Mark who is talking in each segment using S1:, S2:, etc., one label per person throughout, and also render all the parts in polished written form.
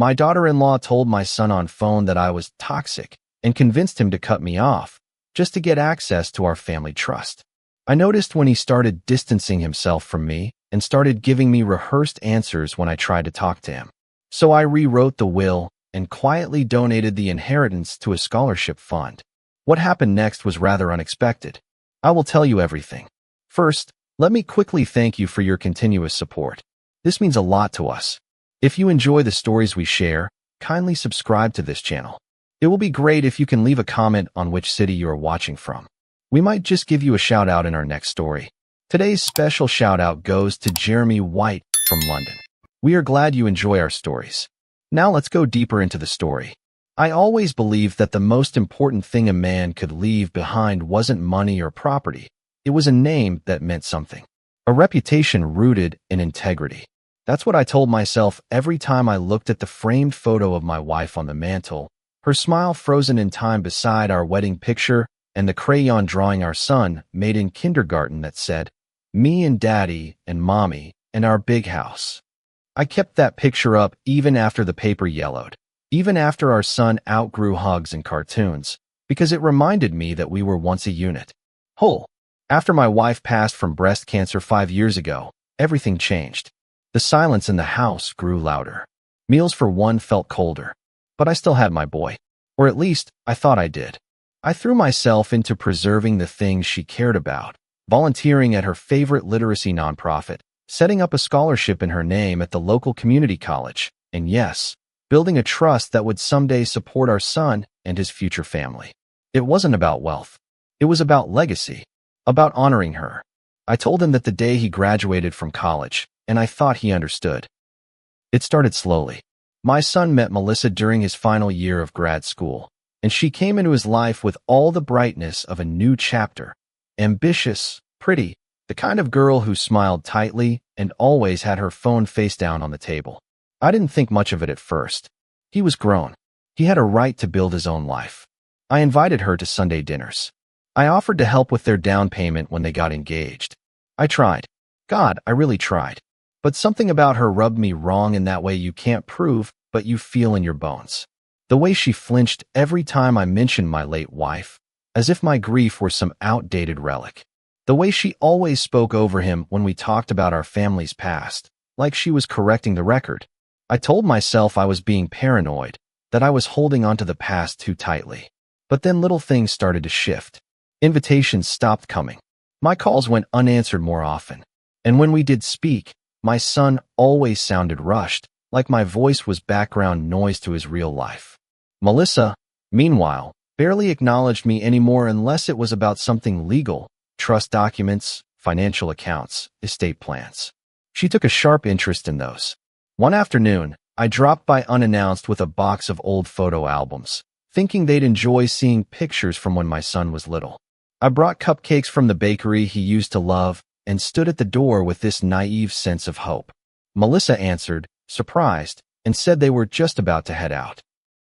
S1: My daughter-in-law told my son on phone that I was toxic and convinced him to cut me off just to get access to our family trust. I noticed when he started distancing himself from me and started giving me rehearsed answers when I tried to talk to him. So I rewrote the will and quietly donated the inheritance to a scholarship fund. What happened next was rather unexpected. I will tell you everything. First, let me quickly thank you for your continuous support. This means a lot to us. If you enjoy the stories we share, kindly subscribe to this channel. It will be great if you can leave a comment on which city you are watching from. We might just give you a shout out in our next story. Today's special shout out goes to Jeremy White from London. We are glad you enjoy our stories. Now let's go deeper into the story. I always believed that the most important thing a man could leave behind wasn't money or property. It was a name that meant something. A reputation rooted in integrity. That's what I told myself every time I looked at the framed photo of my wife on the mantle, her smile frozen in time beside our wedding picture, and the crayon drawing our son made in kindergarten that said, "Me and Daddy and Mommy and our big house." I kept that picture up even after the paper yellowed, even after our son outgrew hugs and cartoons, because it reminded me that we were once a unit. Whole. After my wife passed from breast cancer 5 years ago, everything changed. The silence in the house grew louder. Meals for one felt colder. But I still had my boy. Or at least, I thought I did. I threw myself into preserving the things she cared about, volunteering at her favorite literacy nonprofit, setting up a scholarship in her name at the local community college, and yes, building a trust that would someday support our son and his future family. It wasn't about wealth. It was about legacy, about honoring her. I told him that the day he graduated from college, and I thought he understood. It started slowly. My son met Melissa during his final year of grad school, and she came into his life with all the brightness of a new chapter. Ambitious, pretty, the kind of girl who smiled tightly and always had her phone face down on the table. I didn't think much of it at first. He was grown. He had a right to build his own life. I invited her to Sunday dinners. I offered to help with their down payment when they got engaged. I tried. God, I really tried. But something about her rubbed me wrong in that way you can't prove, but you feel in your bones. The way she flinched every time I mentioned my late wife, as if my grief were some outdated relic. The way she always spoke over him when we talked about our family's past, like she was correcting the record. I told myself I was being paranoid, that I was holding onto the past too tightly. But then little things started to shift. Invitations stopped coming. My calls went unanswered more often. And when we did speak, my son always sounded rushed, like my voice was background noise to his real life. Melissa, meanwhile, barely acknowledged me anymore unless it was about something legal, trust documents, financial accounts, estate plans. She took a sharp interest in those. One afternoon, I dropped by unannounced with a box of old photo albums, thinking they'd enjoy seeing pictures from when my son was little. I brought cupcakes from the bakery he used to love and stood at the door with this naive sense of hope. Melissa answered, surprised, and said they were just about to head out.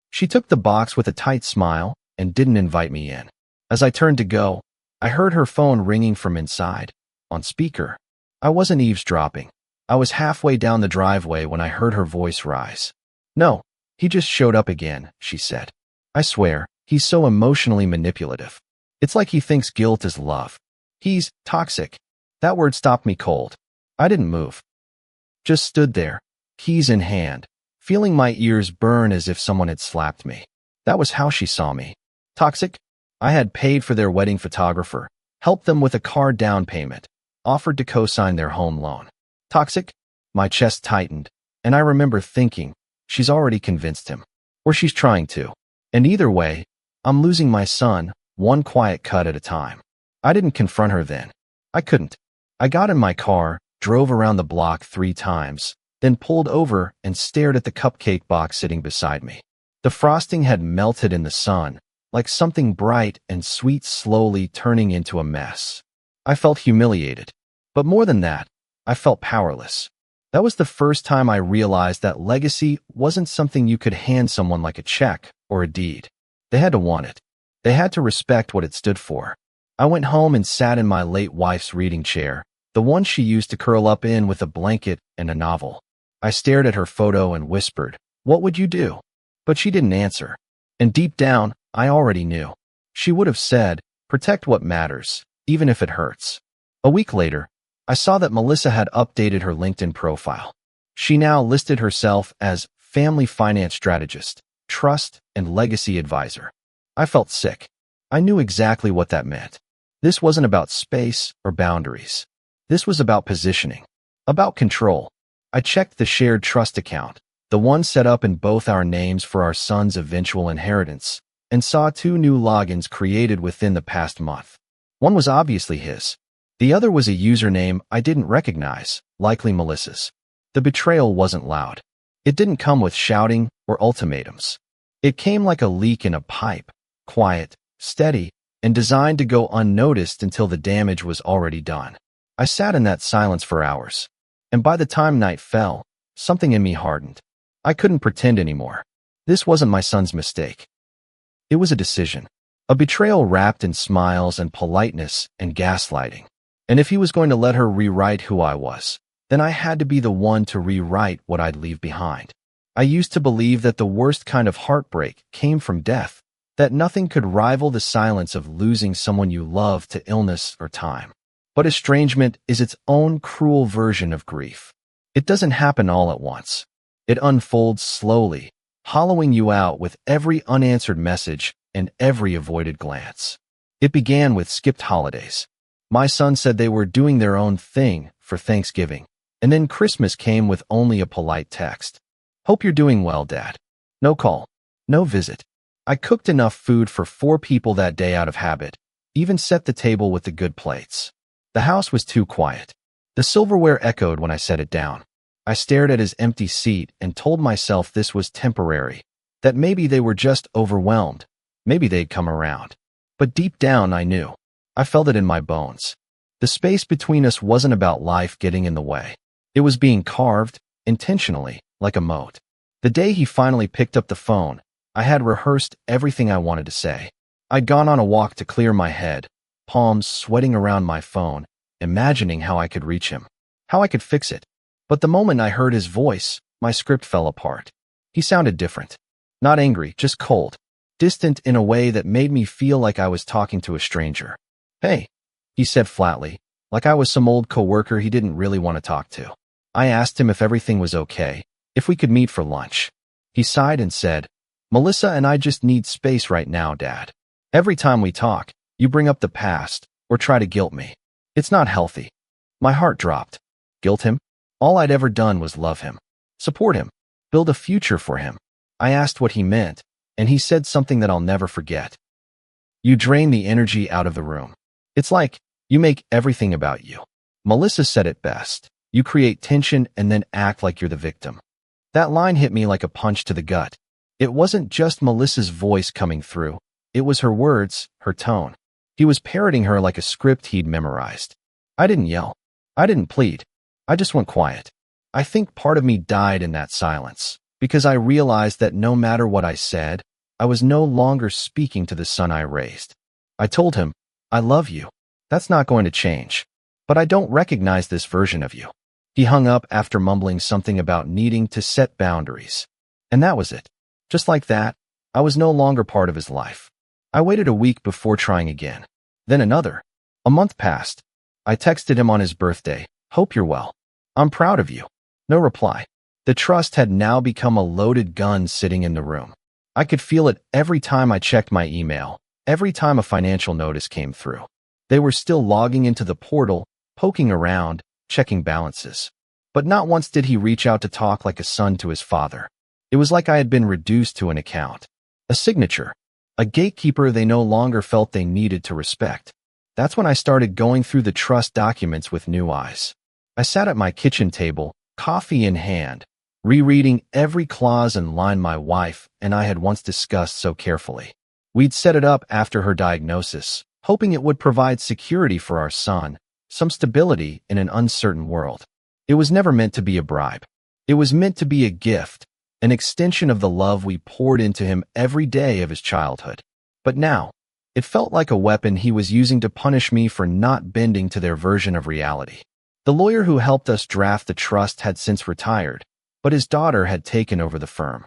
S1: She took the box with a tight smile and didn't invite me in. As I turned to go, I heard her phone ringing from inside, on speaker. I wasn't eavesdropping. I was halfway down the driveway when I heard her voice rise. "No, he just showed up again," she said. "I swear, he's so emotionally manipulative. It's like he thinks guilt is love. He's toxic." That word stopped me cold. I didn't move. Just stood there, keys in hand, feeling my ears burn as if someone had slapped me. That was how she saw me. Toxic? I had paid for their wedding photographer, helped them with a car down payment, offered to co-sign their home loan. Toxic? My chest tightened, and I remember thinking, she's already convinced him. Or she's trying to. And either way, I'm losing my son, one quiet cut at a time. I didn't confront her then. I couldn't. I got in my car, drove around the block 3 times, then pulled over and stared at the cupcake box sitting beside me. The frosting had melted in the sun, like something bright and sweet slowly turning into a mess. I felt humiliated. But more than that, I felt powerless. That was the first time I realized that legacy wasn't something you could hand someone like a check or a deed. They had to want it. They had to respect what it stood for. I went home and sat in my late wife's reading chair, the one she used to curl up in with a blanket and a novel. I stared at her photo and whispered, What would you do? But she didn't answer. And deep down, I already knew. She would have said, protect what matters, even if it hurts. A week later, I saw that Melissa had updated her LinkedIn profile. She now listed herself as family finance strategist, trust, and legacy advisor. I felt sick. I knew exactly what that meant. This wasn't about space or boundaries. This was about positioning, about control. I checked the shared trust account, the one set up in both our names for our son's eventual inheritance, and saw 2 new logins created within the past month. One was obviously his. The other was a username I didn't recognize, likely Melissa's. The betrayal wasn't loud. It didn't come with shouting or ultimatums. It came like a leak in a pipe, quiet, steady, and designed to go unnoticed until the damage was already done. I sat in that silence for hours, and by the time night fell, something in me hardened. I couldn't pretend anymore. This wasn't my son's mistake. It was a decision. A betrayal wrapped in smiles and politeness and gaslighting. And if he was going to let her rewrite who I was, then I had to be the one to rewrite what I'd leave behind. I used to believe that the worst kind of heartbreak came from death, that nothing could rival the silence of losing someone you love to illness or time. But estrangement is its own cruel version of grief. It doesn't happen all at once. It unfolds slowly, hollowing you out with every unanswered message and every avoided glance. It began with skipped holidays. My son said they were doing their own thing for Thanksgiving, and then Christmas came with only a polite text. Hope you're doing well, Dad. No call, no visit. I cooked enough food for 4 people that day out of habit, even set the table with the good plates. The house was too quiet. The silverware echoed when I set it down. I stared at his empty seat and told myself this was temporary, that maybe they were just overwhelmed, maybe they'd come around. But deep down I knew. I felt it in my bones. The space between us wasn't about life getting in the way. It was being carved, intentionally, like a moat. The day he finally picked up the phone, I had rehearsed everything I wanted to say. I'd gone on a walk to clear my head, palms sweating around my phone, imagining how I could reach him, how I could fix it. But the moment I heard his voice, my script fell apart. He sounded different. Not angry, just cold. Distant in a way that made me feel like I was talking to a stranger. Hey, he said flatly, like I was some old coworker he didn't really want to talk to. I asked him if everything was okay, if we could meet for lunch. He sighed and said, Melissa and I just need space right now, Dad. Every time we talk, you bring up the past or try to guilt me. It's not healthy. My heart dropped. Guilt him? All I'd ever done was love him, support him, build a future for him. I asked what he meant, and he said something that I'll never forget. You drain the energy out of the room. It's like you make everything about you. Melissa said it best. You create tension and then act like you're the victim. That line hit me like a punch to the gut. It wasn't just Melissa's voice coming through. It was her words, her tone. He was parroting her like a script he'd memorized. I didn't yell. I didn't plead. I just went quiet. I think part of me died in that silence, because I realized that no matter what I said, I was no longer speaking to the son I raised. I told him, I love you. That's not going to change. But I don't recognize this version of you. He hung up after mumbling something about needing to set boundaries. And that was it. Just like that, I was no longer part of his life. I waited a week before trying again. Then another. A month passed. I texted him on his birthday, hope you're well. I'm proud of you. No reply. The trust had now become a loaded gun sitting in the room. I could feel it every time I checked my email, every time a financial notice came through. They were still logging into the portal, poking around, checking balances. But not once did he reach out to talk like a son to his father. It was like I had been reduced to an account, a signature, a gatekeeper they no longer felt they needed to respect. That's when I started going through the trust documents with new eyes. I sat at my kitchen table, coffee in hand, rereading every clause and line my wife and I had once discussed so carefully. We'd set it up after her diagnosis, hoping it would provide security for our son, some stability in an uncertain world. It was never meant to be a bribe. It was meant to be a gift, an extension of the love we poured into him every day of his childhood. But now, it felt like a weapon he was using to punish me for not bending to their version of reality. The lawyer who helped us draft the trust had since retired, but his daughter had taken over the firm.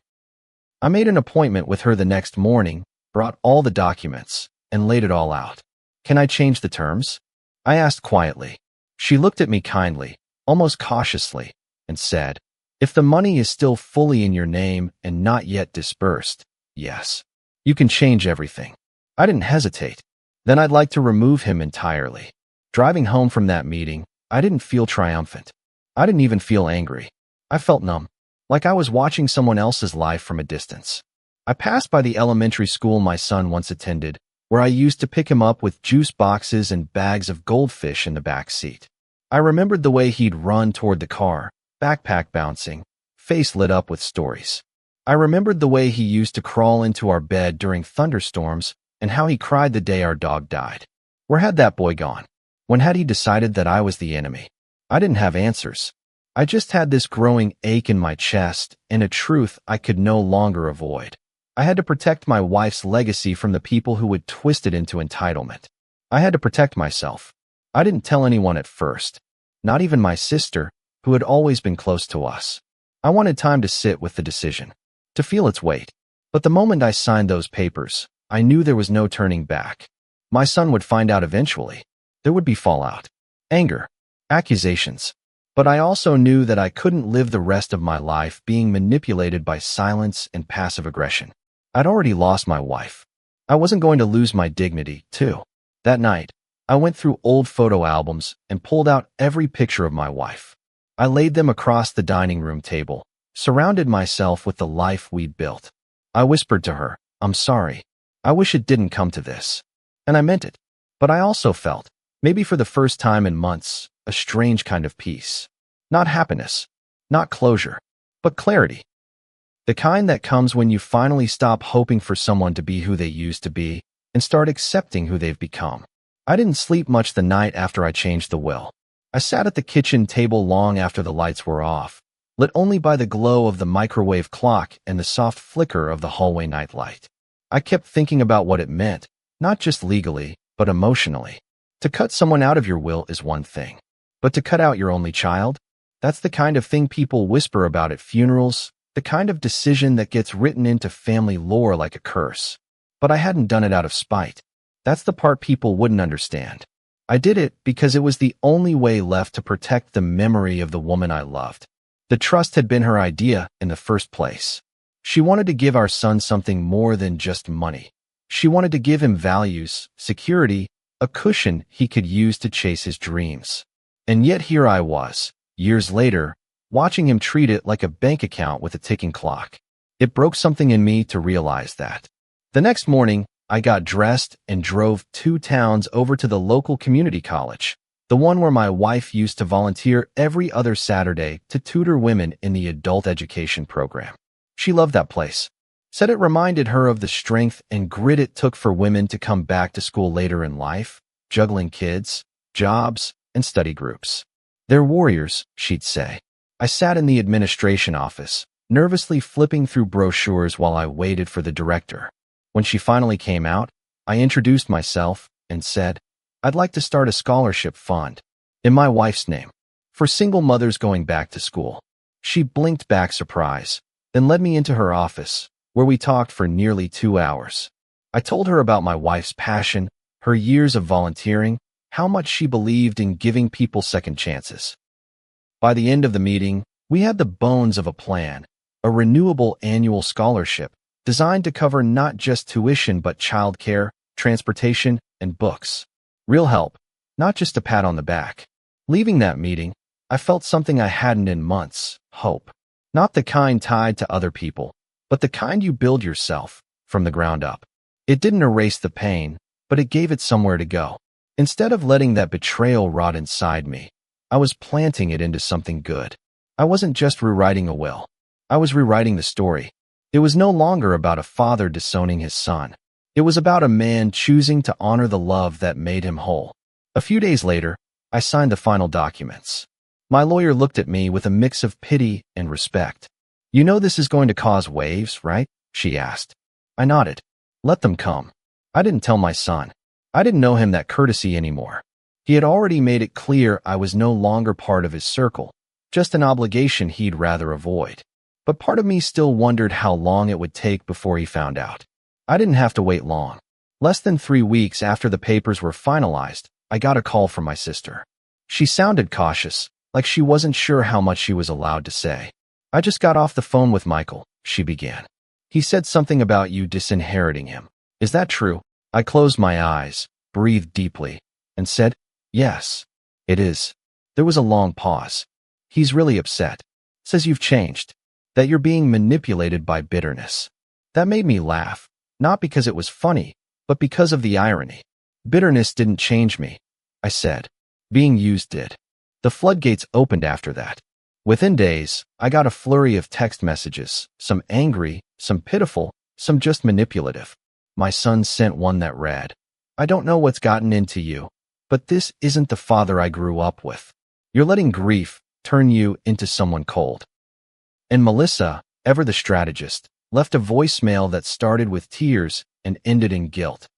S1: I made an appointment with her the next morning, brought all the documents, and laid it all out. "Can I change the terms?" I asked quietly. She looked at me kindly, almost cautiously, and said, "If the money is still fully in your name and not yet disbursed, yes. You can change everything." I didn't hesitate. "Then I'd like to remove him entirely." Driving home from that meeting, I didn't feel triumphant. I didn't even feel angry. I felt numb, like I was watching someone else's life from a distance. I passed by the elementary school my son once attended, where I used to pick him up with juice boxes and bags of goldfish in the back seat. I remembered the way he'd run toward the car, backpack bouncing, face lit up with stories. I remembered the way he used to crawl into our bed during thunderstorms and how he cried the day our dog died. Where had that boy gone? When had he decided that I was the enemy? I didn't have answers. I just had this growing ache in my chest and a truth I could no longer avoid. I had to protect my wife's legacy from the people who would twist it into entitlement. I had to protect myself. I didn't tell anyone at first, not even my sister, who had always been close to us. I wanted time to sit with the decision, to feel its weight. But the moment I signed those papers, I knew there was no turning back. My son would find out eventually. There would be fallout, anger, accusations. But I also knew that I couldn't live the rest of my life being manipulated by silence and passive aggression. I'd already lost my wife. I wasn't going to lose my dignity, too. That night, I went through old photo albums and pulled out every picture of my wife. I laid them across the dining room table, surrounded myself with the life we'd built. I whispered to her, "I'm sorry. I wish it didn't come to this." And I meant it. But I also felt, maybe for the first time in months, a strange kind of peace. Not happiness, not closure, but clarity. The kind that comes when you finally stop hoping for someone to be who they used to be and start accepting who they've become. I didn't sleep much the night after I changed the will. I sat at the kitchen table long after the lights were off, lit only by the glow of the microwave clock and the soft flicker of the hallway nightlight. I kept thinking about what it meant, not just legally, but emotionally. To cut someone out of your will is one thing, but to cut out your only child? That's the kind of thing people whisper about at funerals, the kind of decision that gets written into family lore like a curse. But I hadn't done it out of spite. That's the part people wouldn't understand. I did it because it was the only way left to protect the memory of the woman I loved. The trust had been her idea in the first place. She wanted to give our son something more than just money. She wanted to give him values, security, a cushion he could use to chase his dreams. And yet here I was, years later, watching him treat it like a bank account with a ticking clock. It broke something in me to realize that. The next morning, I got dressed and drove 2 towns over to the local community college, the one where my wife used to volunteer every other Saturday to tutor women in the adult education program. She loved that place, said it reminded her of the strength and grit it took for women to come back to school later in life, juggling kids, jobs, and study groups. "They're warriors," she'd say. I sat in the administration office, nervously flipping through brochures while I waited for the director. When she finally came out, I introduced myself and said, "I'd like to start a scholarship fund, in my wife's name, for single mothers going back to school." She blinked back surprise, then led me into her office, where we talked for nearly 2 hours. I told her about my wife's passion, her years of volunteering, how much she believed in giving people second chances. By the end of the meeting, we had the bones of a plan, a renewable annual scholarship designed to cover not just tuition but childcare, transportation, and books. Real help, not just a pat on the back. Leaving that meeting, I felt something I hadn't in months, hope. Not the kind tied to other people, but the kind you build yourself, from the ground up. It didn't erase the pain, but it gave it somewhere to go. Instead of letting that betrayal rot inside me, I was planting it into something good. I wasn't just rewriting a will. I was rewriting the story. It was no longer about a father disowning his son. It was about a man choosing to honor the love that made him whole. A few days later, I signed the final documents. My lawyer looked at me with a mix of pity and respect. "You know this is going to cause waves, right?" she asked. I nodded. "Let them come." I didn't tell my son. I didn't know him that courtesy anymore. He had already made it clear I was no longer part of his circle, just an obligation he'd rather avoid. But part of me still wondered how long it would take before he found out. I didn't have to wait long. Less than 3 weeks after the papers were finalized, I got a call from my sister. She sounded cautious, like she wasn't sure how much she was allowed to say. "I just got off the phone with Michael," she began. "He said something about you disinheriting him. Is that true?" I closed my eyes, breathed deeply, and said, "Yes, it is." There was a long pause. "He's really upset. Says you've changed. That you're being manipulated by bitterness." That made me laugh, not because it was funny, but because of the irony. "Bitterness didn't change me," I said. "Being used did." The floodgates opened after that. Within days, I got a flurry of text messages, some angry, some pitiful, some just manipulative. My son sent one that read, "I don't know what's gotten into you, but this isn't the father I grew up with. You're letting grief turn you into someone cold." And Melissa, ever the strategist, left a voicemail that started with tears and ended in guilt.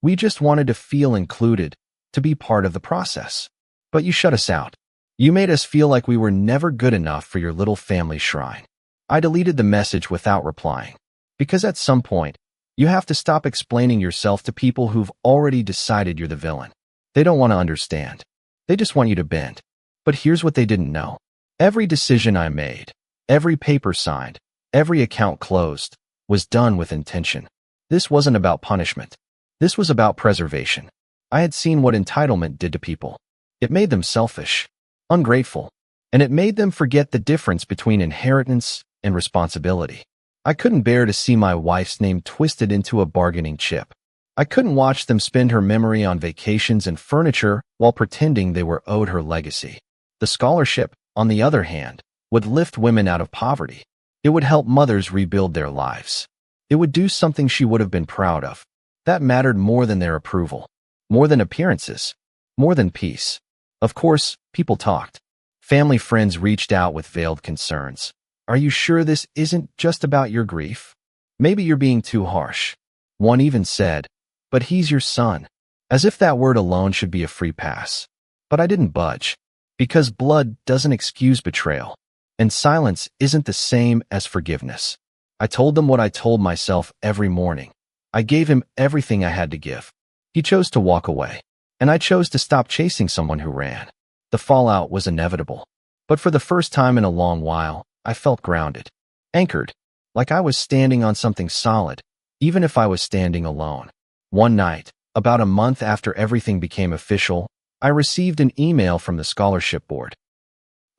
S1: "We just wanted to feel included, to be part of the process. But you shut us out. You made us feel like we were never good enough for your little family shrine." I deleted the message without replying, because at some point, you have to stop explaining yourself to people who've already decided you're the villain. They don't want to understand. They just want you to bend. But here's what they didn't know. Every decision I made, every paper signed, every account closed, was done with intention. This wasn't about punishment. This was about preservation. I had seen what entitlement did to people. It made them selfish, ungrateful, and it made them forget the difference between inheritance and responsibility. I couldn't bear to see my wife's name twisted into a bargaining chip. I couldn't watch them spend her memory on vacations and furniture while pretending they were owed her legacy. The scholarship, on the other hand, would lift women out of poverty. It would help mothers rebuild their lives. It would do something she would have been proud of. That mattered more than their approval, more than appearances, more than peace. Of course, people talked. Family friends reached out with veiled concerns. "Are you sure this isn't just about your grief? Maybe you're being too harsh." One even said, "But he's your son," as if that word alone should be a free pass. But I didn't budge, because blood doesn't excuse betrayal, and silence isn't the same as forgiveness. I told them what I told myself every morning. I gave him everything I had to give. He chose to walk away, and I chose to stop chasing someone who ran. The fallout was inevitable, but for the first time in a long while, I felt grounded, anchored, like I was standing on something solid, even if I was standing alone. One night, about a month after everything became official, I received an email from the scholarship board.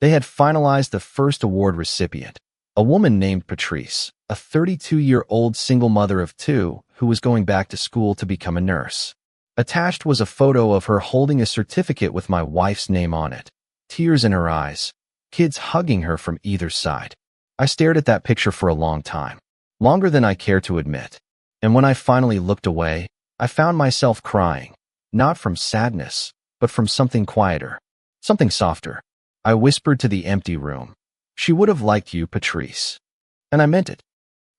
S1: They had finalized the first award recipient, a woman named Patrice, a 32-year-old single mother of 2 who was going back to school to become a nurse. Attached was a photo of her holding a certificate with my wife's name on it, tears in her eyes, kids hugging her from either side. I stared at that picture for a long time, longer than I care to admit. And when I finally looked away, I found myself crying, not from sadness, but from something quieter, something softer. I whispered to the empty room, "She would have liked you, Patrice." And I meant it.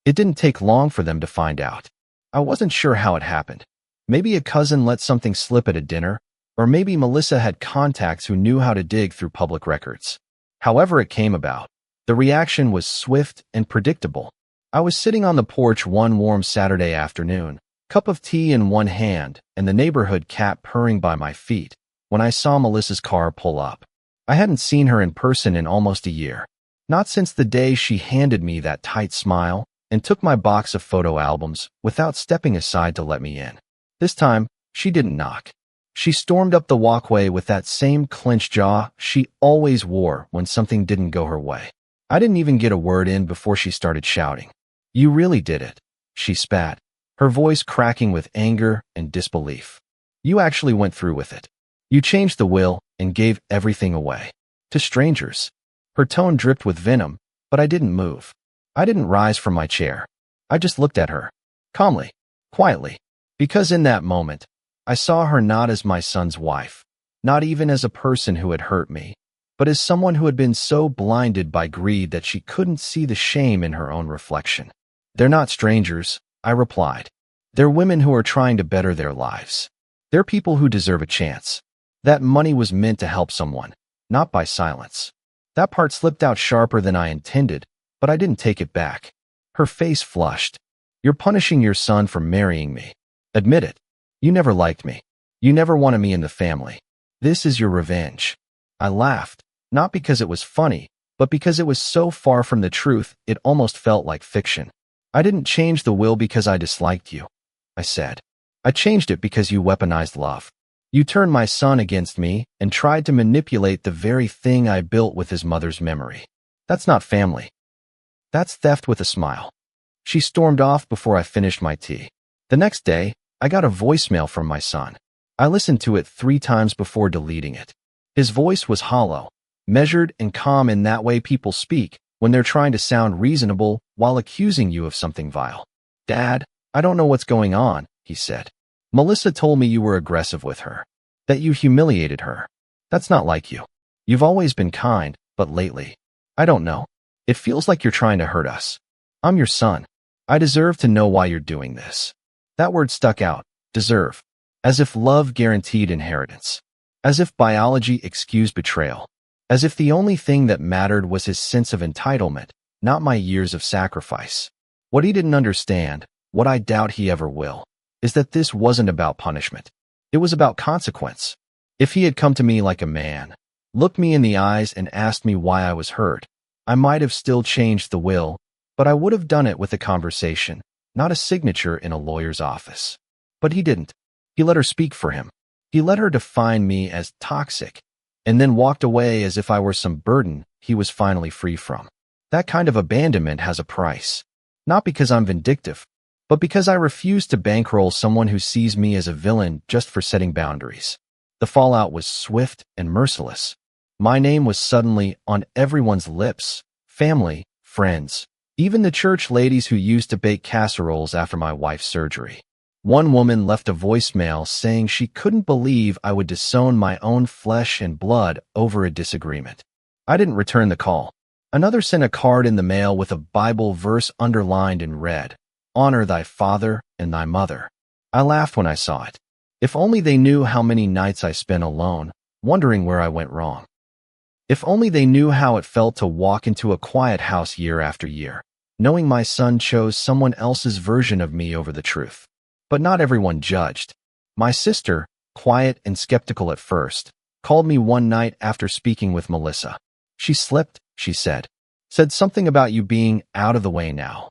S1: It didn't take long for them to find out. I wasn't sure how it happened. Maybe a cousin let something slip at a dinner, or maybe Melissa had contacts who knew how to dig through public records. However it came about, the reaction was swift and predictable. I was sitting on the porch one warm Saturday afternoon, cup of tea in one hand and the neighborhood cat purring by my feet, when I saw Melissa's car pull up. I hadn't seen her in person in almost a year, not since the day she handed me that tight smile and took my box of photo albums without stepping aside to let me in. This time, she didn't knock. She stormed up the walkway with that same clenched jaw she always wore when something didn't go her way. I didn't even get a word in before she started shouting. "You really did it," she spat, her voice cracking with anger and disbelief. "You actually went through with it. You changed the will and gave everything away. To strangers." Her tone dripped with venom, but I didn't move. I didn't rise from my chair. I just looked at her, calmly, quietly, because in that moment, I saw her not as my son's wife, not even as a person who had hurt me, but as someone who had been so blinded by greed that she couldn't see the shame in her own reflection. "They're not strangers," I replied. "They're women who are trying to better their lives. They're people who deserve a chance. That money was meant to help someone, not by silence." That part slipped out sharper than I intended, but I didn't take it back. Her face flushed. You're punishing your son for marrying me. Admit it. You never liked me. You never wanted me in the family. This is your revenge. I laughed, not because it was funny, but because it was so far from the truth it almost felt like fiction. I didn't change the will because I disliked you, I said. I changed it because you weaponized love. You turned my son against me and tried to manipulate the very thing I built with his mother's memory. That's not family. That's theft with a smile. She stormed off before I finished my tea. The next day, I got a voicemail from my son. I listened to it 3 times before deleting it. His voice was hollow, measured and calm in that way people speak when they're trying to sound reasonable while accusing you of something vile. Dad, I don't know what's going on, he said. Melissa told me you were aggressive with her, that you humiliated her. That's not like you. You've always been kind, but lately, I don't know. It feels like you're trying to hurt us. I'm your son. I deserve to know why you're doing this. That word stuck out, deserve, as if love guaranteed inheritance, as if biology excused betrayal, as if the only thing that mattered was his sense of entitlement, not my years of sacrifice. What he didn't understand, what I doubt he ever will, is that this wasn't about punishment. It was about consequence. If he had come to me like a man, looked me in the eyes and asked me why I was hurt, I might have still changed the will, but I would have done it with a conversation, not a signature in a lawyer's office. But he didn't. He let her speak for him. He let her define me as toxic, and then walked away as if I were some burden he was finally free from. That kind of abandonment has a price. Not because I'm vindictive, but because I refuse to bankroll someone who sees me as a villain just for setting boundaries. The fallout was swift and merciless. My name was suddenly on everyone's lips, family, friends, even the church ladies who used to bake casseroles after my wife's surgery. One woman left a voicemail saying she couldn't believe I would disown my own flesh and blood over a disagreement. I didn't return the call. Another sent a card in the mail with a Bible verse underlined in red. Honor thy father and thy mother. I laughed when I saw it. If only they knew how many nights I spent alone, wondering where I went wrong. If only they knew how it felt to walk into a quiet house year after year, knowing my son chose someone else's version of me over the truth. But not everyone judged. My sister, quiet and skeptical at first, called me one night after speaking with Melissa. She slipped, she said something about you being out of the way now.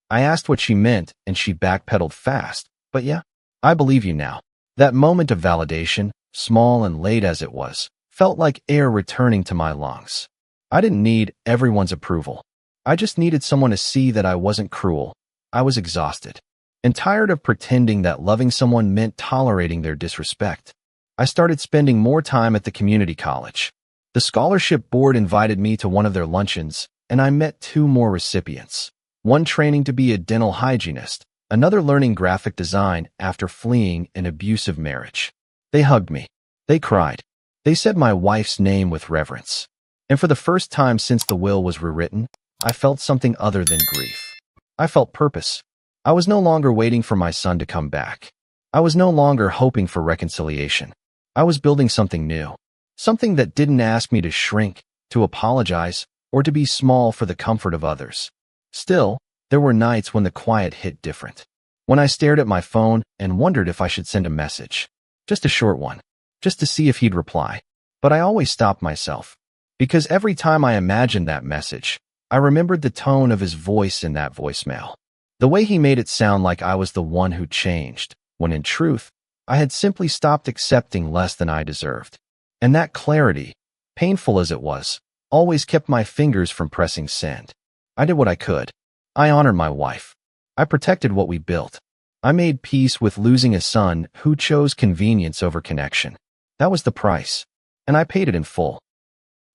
S1: I asked what she meant, and she backpedaled fast. But yeah, I believe you now. That moment of validation, small and late as it was, felt like air returning to my lungs. I didn't need everyone's approval. I just needed someone to see that I wasn't cruel. I was exhausted and tired of pretending that loving someone meant tolerating their disrespect. I started spending more time at the community college. The scholarship board invited me to one of their luncheons, and I met 2 more recipients. One training to be a dental hygienist, another learning graphic design after fleeing an abusive marriage. They hugged me. They cried. They said my wife's name with reverence. And for the first time since the will was rewritten, I felt something other than grief. I felt purpose. I was no longer waiting for my son to come back. I was no longer hoping for reconciliation. I was building something new. Something that didn't ask me to shrink, to apologize, or to be small for the comfort of others. Still, there were nights when the quiet hit different. When I stared at my phone and wondered if I should send a message. Just a short one. Just to see if he'd reply. But I always stopped myself. Because every time I imagined that message, I remembered the tone of his voice in that voicemail. The way he made it sound like I was the one who changed, when in truth, I had simply stopped accepting less than I deserved. And that clarity, painful as it was, always kept my fingers from pressing send. I did what I could. I honored my wife. I protected what we built. I made peace with losing a son who chose convenience over connection. That was the price, and I paid it in full.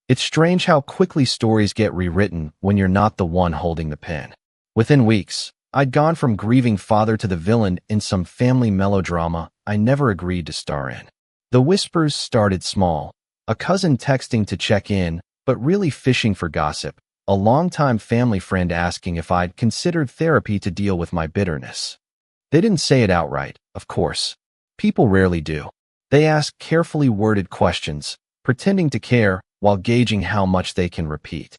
S1: It's strange how quickly stories get rewritten when you're not the one holding the pen. Within weeks, I'd gone from grieving father to the villain in some family melodrama I never agreed to star in. The whispers started small, a cousin texting to check in, but really fishing for gossip, a longtime family friend asking if I'd considered therapy to deal with my bitterness. They didn't say it outright, of course. People rarely do. They ask carefully worded questions, pretending to care while gauging how much they can repeat.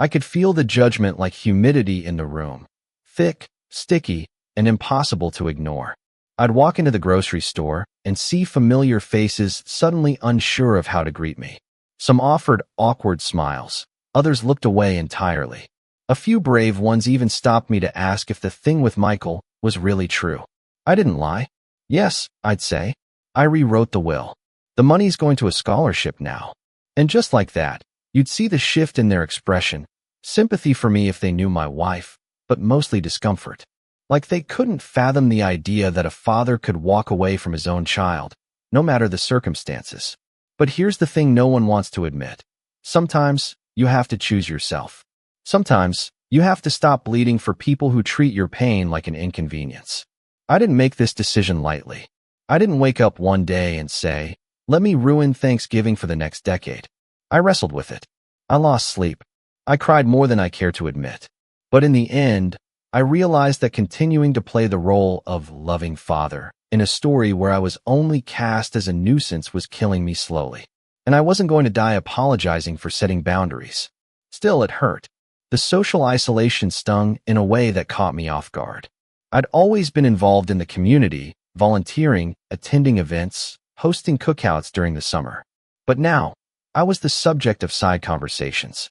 S1: I could feel the judgment like humidity in the room, thick, sticky, and impossible to ignore. I'd walk into the grocery store and see familiar faces suddenly unsure of how to greet me. Some offered awkward smiles. Others looked away entirely. A few brave ones even stopped me to ask if the thing with Michael was really true. I didn't lie. Yes, I'd say. I rewrote the will. The money's going to a scholarship now. And just like that, you'd see the shift in their expression. Sympathy for me if they knew my wife, but mostly discomfort. Like they couldn't fathom the idea that a father could walk away from his own child, no matter the circumstances. But here's the thing no one wants to admit. Sometimes you have to choose yourself. Sometimes you have to stop bleeding for people who treat your pain like an inconvenience. I didn't make this decision lightly. I didn't wake up one day and say, let me ruin Thanksgiving for the next decade. I wrestled with it. I lost sleep. I cried more than I care to admit. But in the end, I realized that continuing to play the role of loving father in a story where I was only cast as a nuisance was killing me slowly. And I wasn't going to die apologizing for setting boundaries. Still, it hurt. The social isolation stung in a way that caught me off guard. I'd always been involved in the community, volunteering, attending events, hosting cookouts during the summer. But now, I was the subject of side conversations.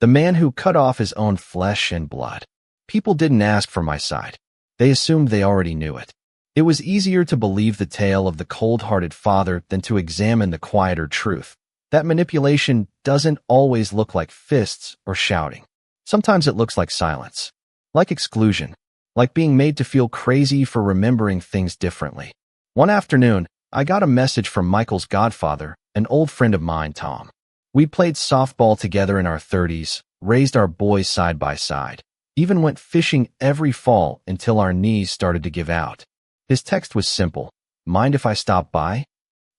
S1: The man who cut off his own flesh and blood. People didn't ask for my side. They assumed they already knew it. It was easier to believe the tale of the cold-hearted father than to examine the quieter truth. That manipulation doesn't always look like fists or shouting. Sometimes it looks like silence, like exclusion, like being made to feel crazy for remembering things differently. One afternoon, I got a message from Michael's godfather, an old friend of mine, Tom. We played softball together in our 30s, raised our boys side by side, even went fishing every fall until our knees started to give out. His text was simple. Mind if I stop by?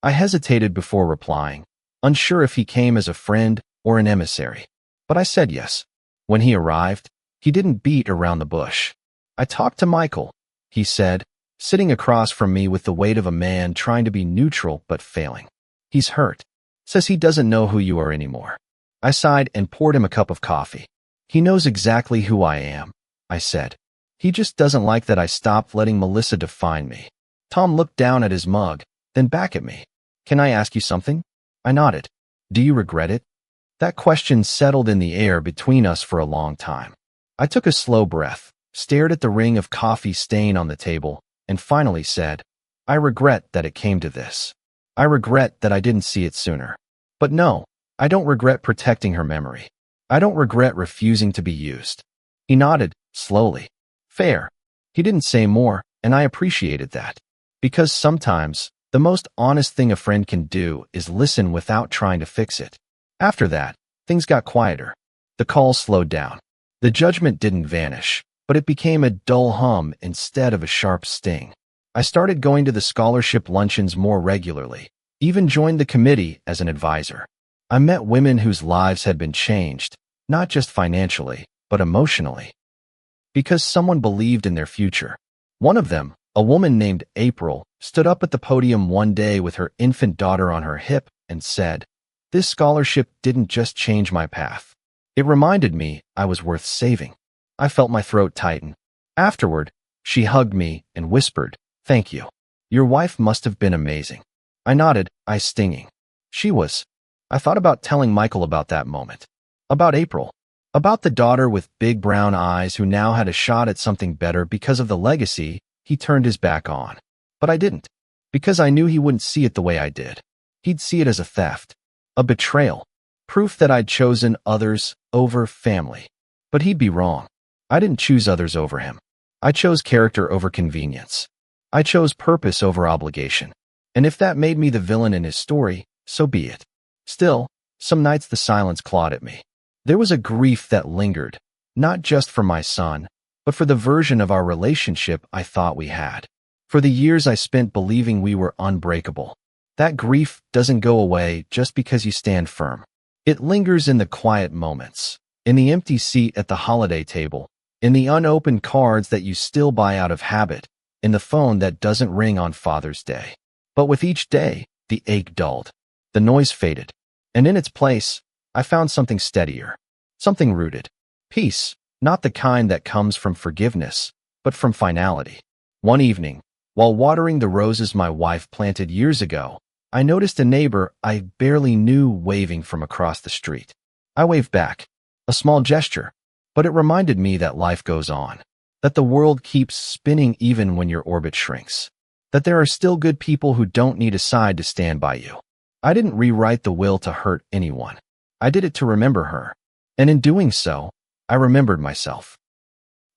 S1: I hesitated before replying, unsure if he came as a friend or an emissary. But I said yes. When he arrived, he didn't beat around the bush. I talked to Michael, he said, sitting across from me with the weight of a man trying to be neutral but failing. He's hurt. Says he doesn't know who you are anymore. I sighed and poured him a cup of coffee. He knows exactly who I am, I said. He just doesn't like that I stopped letting Melissa define me. Tom looked down at his mug, then back at me. Can I ask you something? I nodded. Do you regret it? That question settled in the air between us for a long time. I took a slow breath, stared at the ring of coffee stain on the table, and finally said, I regret that it came to this. I regret that I didn't see it sooner. But no, I don't regret protecting her memory. I don't regret refusing to be used. He nodded, slowly. Fair. He didn't say more, and I appreciated that. Because sometimes, the most honest thing a friend can do is listen without trying to fix it. After that, things got quieter. The calls slowed down. The judgment didn't vanish, but it became a dull hum instead of a sharp sting. I started going to the scholarship luncheons more regularly, even joined the committee as an advisor. I met women whose lives had been changed, not just financially, but emotionally. Because someone believed in their future. One of them, a woman named April, stood up at the podium one day with her infant daughter on her hip and said, This scholarship didn't just change my path. It reminded me I was worth saving. I felt my throat tighten. Afterward, she hugged me and whispered, Thank you. Your wife must have been amazing. I nodded, eyes stinging. She was. I thought about telling Michael about that moment. About April. About the daughter with big brown eyes who now had a shot at something better because of the legacy he turned his back on. But I didn't. Because I knew he wouldn't see it the way I did. He'd see it as a theft. A betrayal. Proof that I'd chosen others over family. But he'd be wrong. I didn't choose others over him. I chose character over convenience. I chose purpose over obligation. And if that made me the villain in his story, so be it. Still, some nights the silence clawed at me. There was a grief that lingered, not just for my son, but for the version of our relationship I thought we had. For the years I spent believing we were unbreakable. That grief doesn't go away just because you stand firm. It lingers in the quiet moments, in the empty seat at the holiday table, in the unopened cards that you still buy out of habit, in the phone that doesn't ring on Father's Day. But with each day, the ache dulled. The noise faded. And in its place, I found something steadier. Something rooted. Peace, not the kind that comes from forgiveness, but from finality. One evening, while watering the roses my wife planted years ago, I noticed a neighbor I barely knew waving from across the street. I waved back, a small gesture, but it reminded me that life goes on, that the world keeps spinning even when your orbit shrinks, that there are still good people who don't need a side to stand by you. I didn't rewrite the will to hurt anyone. I did it to remember her, and in doing so, I remembered myself.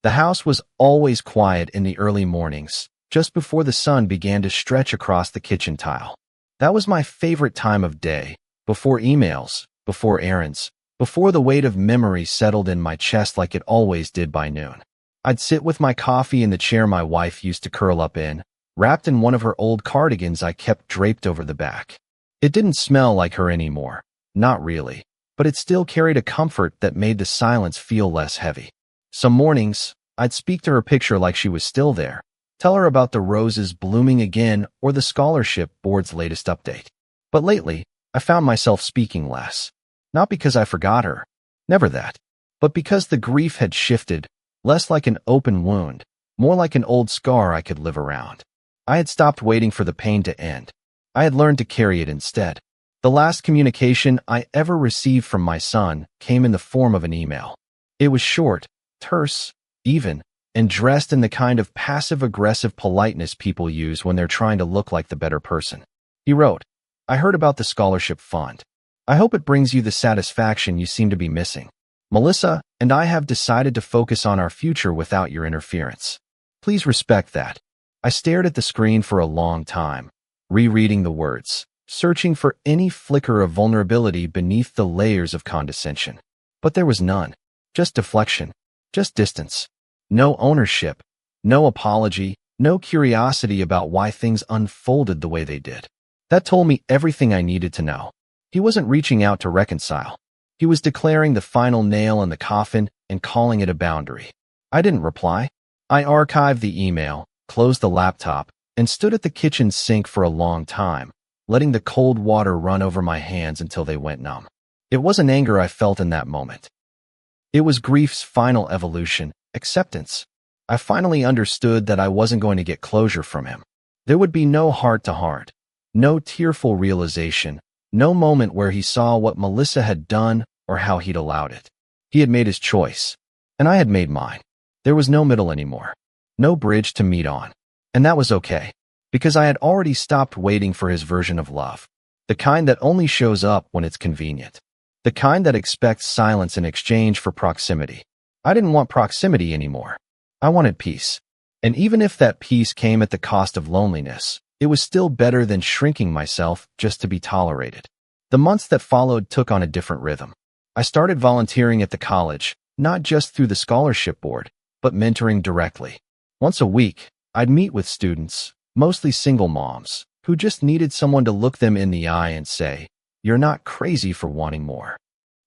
S1: The house was always quiet in the early mornings, just before the sun began to stretch across the kitchen tile. That was my favorite time of day, before emails, before errands, before the weight of memory settled in my chest like it always did by noon. I'd sit with my coffee in the chair my wife used to curl up in, wrapped in one of her old cardigans I kept draped over the back. It didn't smell like her anymore, not really, but it still carried a comfort that made the silence feel less heavy. Some mornings, I'd speak to her picture like she was still there, tell her about the roses blooming again or the scholarship board's latest update. But lately, I found myself speaking less. Not because I forgot her, never that, but because the grief had shifted, less like an open wound, more like an old scar I could live around. I had stopped waiting for the pain to end. I had learned to carry it instead. The last communication I ever received from my son came in the form of an email. It was short, terse, even, and dressed in the kind of passive-aggressive politeness people use when they're trying to look like the better person. He wrote, "I heard about the scholarship fund. I hope it brings you the satisfaction you seem to be missing. Melissa and I have decided to focus on our future without your interference. Please respect that." I stared at the screen for a long time, rereading the words, searching for any flicker of vulnerability beneath the layers of condescension. But there was none. Just deflection, just distance. No ownership, no apology, no curiosity about why things unfolded the way they did. That told me everything I needed to know. He wasn't reaching out to reconcile. He was declaring the final nail in the coffin and calling it a boundary. I didn't reply. I archived the email, closed the laptop, and stood at the kitchen sink for a long time, letting the cold water run over my hands until they went numb. It wasn't anger I felt in that moment. It was grief's final evolution, acceptance. I finally understood that I wasn't going to get closure from him. There would be no heart-to-heart, no tearful realization, no moment where he saw what Melissa had done or how he'd allowed it. He had made his choice, and I had made mine. There was no middle anymore, no bridge to meet on. And that was okay, because I had already stopped waiting for his version of love, the kind that only shows up when it's convenient, the kind that expects silence in exchange for proximity. I didn't want proximity anymore. I wanted peace. And even if that peace came at the cost of loneliness, it was still better than shrinking myself just to be tolerated. The months that followed took on a different rhythm. I started volunteering at the college, not just through the scholarship board, but mentoring directly. Once a week, I'd meet with students, mostly single moms, who just needed someone to look them in the eye and say, "You're not crazy for wanting more."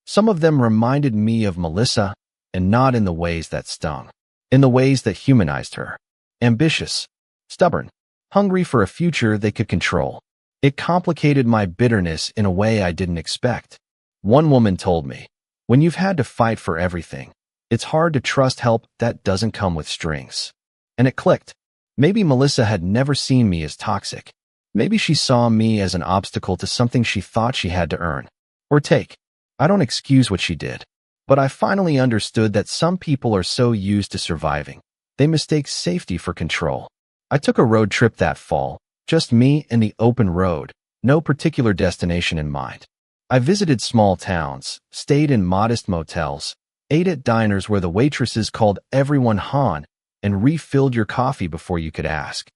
S1: Some of them reminded me of Melissa, and not in the ways that stung, in the ways that humanized her. Ambitious, stubborn, hungry for a future they could control. It complicated my bitterness in a way I didn't expect. One woman told me, "When you've had to fight for everything, it's hard to trust help that doesn't come with strings." And it clicked. Maybe Melissa had never seen me as toxic. Maybe she saw me as an obstacle to something she thought she had to earn or take. I don't excuse what she did, but I finally understood that some people are so used to surviving, they mistake safety for control. I took a road trip that fall, just me and the open road, no particular destination in mind. I visited small towns, stayed in modest motels, ate at diners where the waitresses called everyone Han, and refilled your coffee before you could ask.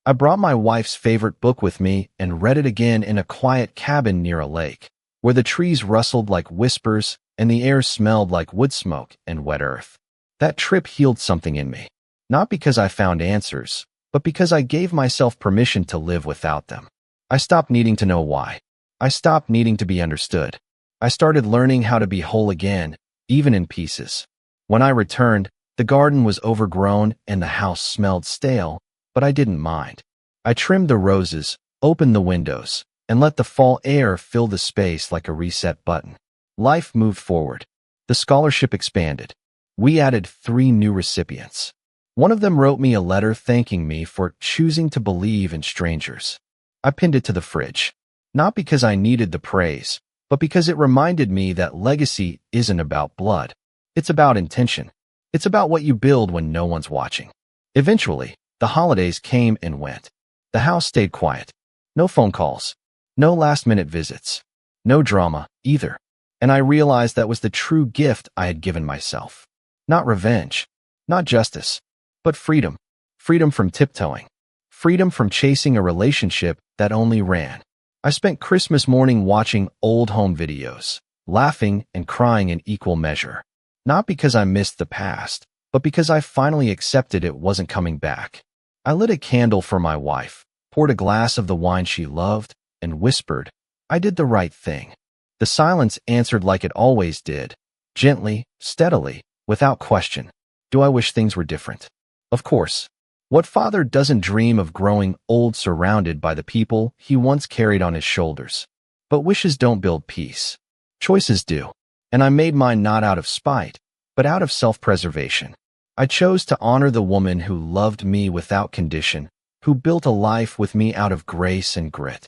S1: I brought my wife's favorite book with me and read it again in a quiet cabin near a lake, where the trees rustled like whispers and the air smelled like wood smoke and wet earth. That trip healed something in me, not because I found answers, but because I gave myself permission to live without them. I stopped needing to know why. I stopped needing to be understood. I started learning how to be whole again, even in pieces. When I returned, the garden was overgrown and the house smelled stale, but I didn't mind. I trimmed the roses, opened the windows, and let the fall air fill the space like a reset button. Life moved forward. The scholarship expanded. We added 3 new recipients. One of them wrote me a letter thanking me for choosing to believe in strangers. I pinned it to the fridge, not because I needed the praise, but because it reminded me that legacy isn't about blood. It's about intention. It's about what you build when no one's watching. Eventually, the holidays came and went. The house stayed quiet. No phone calls. No last-minute visits. No drama, either. And I realized that was the true gift I had given myself. Not revenge. Not justice. But freedom. Freedom from tiptoeing. Freedom from chasing a relationship that only ran. I spent Christmas morning watching old home videos, laughing and crying in equal measure. Not because I missed the past, but because I finally accepted it wasn't coming back. I lit a candle for my wife, poured a glass of the wine she loved, and whispered, "I did the right thing." The silence answered like it always did, gently, steadily, without question. Do I wish things were different? Of course. What father doesn't dream of growing old surrounded by the people he once carried on his shoulders? But wishes don't build peace. Choices do. And I made mine not out of spite, but out of self-preservation. I chose to honor the woman who loved me without condition, who built a life with me out of grace and grit.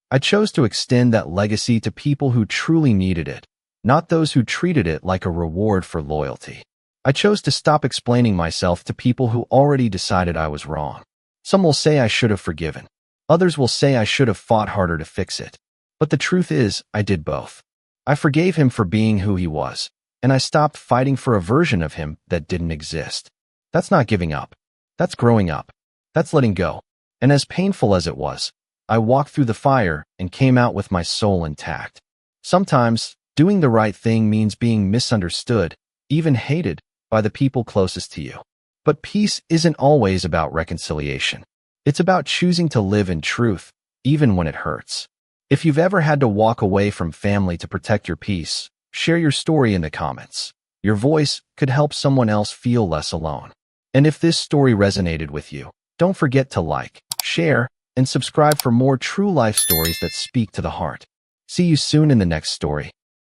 S1: I chose to extend that legacy to people who truly needed it, not those who treated it like a reward for loyalty. I chose to stop explaining myself to people who already decided I was wrong. Some will say I should have forgiven. Others will say I should have fought harder to fix it. But the truth is, I did both. I forgave him for being who he was, and I stopped fighting for a version of him that didn't exist. That's not giving up. That's growing up. That's letting go. And as painful as it was, I walked through the fire and came out with my soul intact. Sometimes, doing the right thing means being misunderstood, even hated, by the people closest to you. But peace isn't always about reconciliation. It's about choosing to live in truth, even when it hurts. If you've ever had to walk away from family to protect your peace, share your story in the comments. Your voice could help someone else feel less alone. And if this story resonated with you, don't forget to like, share, and subscribe for more true life stories that speak to the heart. See you soon in the next story.